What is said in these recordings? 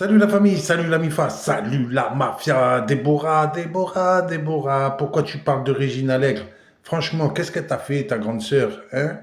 Salut la famille, salut la MIFA, salut la mafia, Déborah, pourquoi tu parles de Régine Allègre? Franchement, qu'est-ce qu'elle t'a fait, ta grande sœur, hein?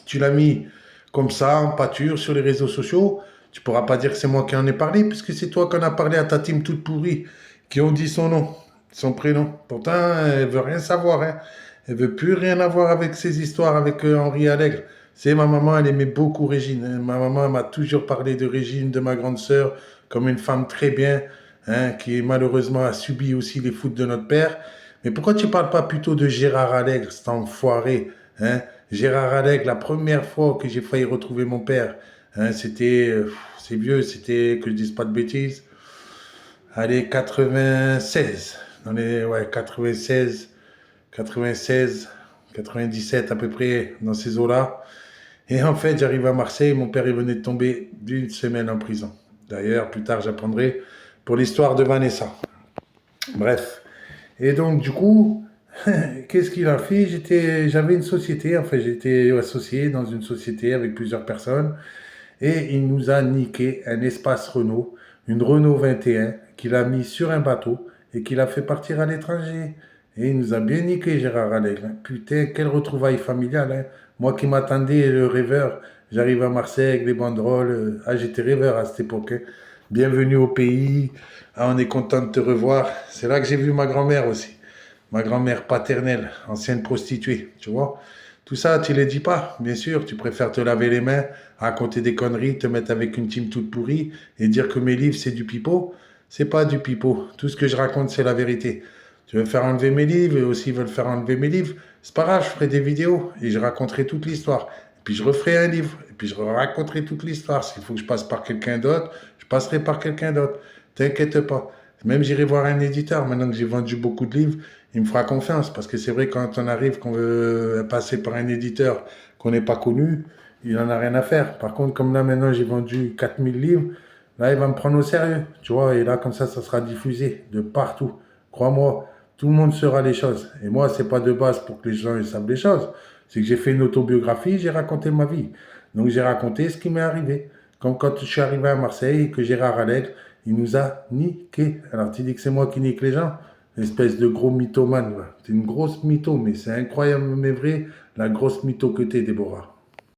Tu l'as mis comme ça, en pâture, sur les réseaux sociaux. Tu pourras pas dire que c'est moi qui en ai parlé, puisque c'est toi qui en as parlé à ta team toute pourrie, qui ont dit son nom, son prénom. Pourtant, elle veut rien savoir, hein. Elle veut plus rien avoir avec ces histoires avec Henri Allègre. C'est ma maman, elle aimait beaucoup Régine, hein. Ma maman elle m'a toujours parlé de Régine, de ma grande sœur, comme une femme très bien, hein, qui malheureusement a subi aussi les foudres de notre père. Mais pourquoi tu parles pas plutôt de Gérard Allègre, cet enfoiré, hein? Gérard Allègre, la première fois que j'ai failli retrouver mon père, hein, c'était, c'est vieux, c'était, que je dise pas de bêtises, allez, 96, dans les, ouais, 96, 96, 97 à peu près, dans ces eaux-là. Et en fait, j'arrive à Marseille, mon père, il venait de tomber d'une semaine en prison. D'ailleurs, plus tard, j'apprendrai pour l'histoire de Vanessa. Bref. Et donc, du coup, qu'est-ce qu'il a fait? J'avais une société, enfin, j'étais associé dans une société avec plusieurs personnes, et il nous a niqué un espace Renault, une Renault 21, qu'il a mis sur un bateau et qu'il a fait partir à l'étranger. Et il nous a bien niqué, Gérard Allègre, hein. Putain, quelle retrouvaille familiale, hein. Moi qui m'attendais, le rêveur, j'arrive à Marseille avec les banderoles. Ah, j'étais rêveur à cette époque, hein. Bienvenue au pays. Ah, on est content de te revoir. C'est là que j'ai vu ma grand-mère aussi. Ma grand-mère paternelle, ancienne prostituée, tu vois. Tout ça, tu ne les dis pas, bien sûr. Tu préfères te laver les mains, raconter des conneries, te mettre avec une team toute pourrie et dire que mes livres, c'est du pipeau. C'est pas du pipeau. Tout ce que je raconte, c'est la vérité. Tu veux faire enlever mes livres et aussi ils veulent faire enlever mes livres. C'est pas grave, je ferai des vidéos et je raconterai toute l'histoire. Et puis je referai un livre et puis je raconterai toute l'histoire. S'il faut que je passe par quelqu'un d'autre, je passerai par quelqu'un d'autre. T'inquiète pas. Même j'irai voir un éditeur. Maintenant que j'ai vendu beaucoup de livres, il me fera confiance. Parce que c'est vrai, quand on arrive, qu'on veut passer par un éditeur qu'on n'est pas connu, il n'en a rien à faire. Par contre, comme là maintenant j'ai vendu 4000 livres, là il va me prendre au sérieux. Tu vois, et là comme ça sera diffusé de partout. Crois-moi, tout le monde saura les choses. Et moi, c'est pas de base pour que les gens ils savent les choses. C'est que j'ai fait une autobiographie, j'ai raconté ma vie. Donc j'ai raconté ce qui m'est arrivé. Comme quand je suis arrivé à Marseille et que Gérard Allègre, il nous a niqué. Alors tu dis que c'est moi qui nique les gens? Espèce de gros mythomane. T'es une grosse mytho, mais c'est incroyable, mais vrai, la grosse mytho que t'es, Déborah.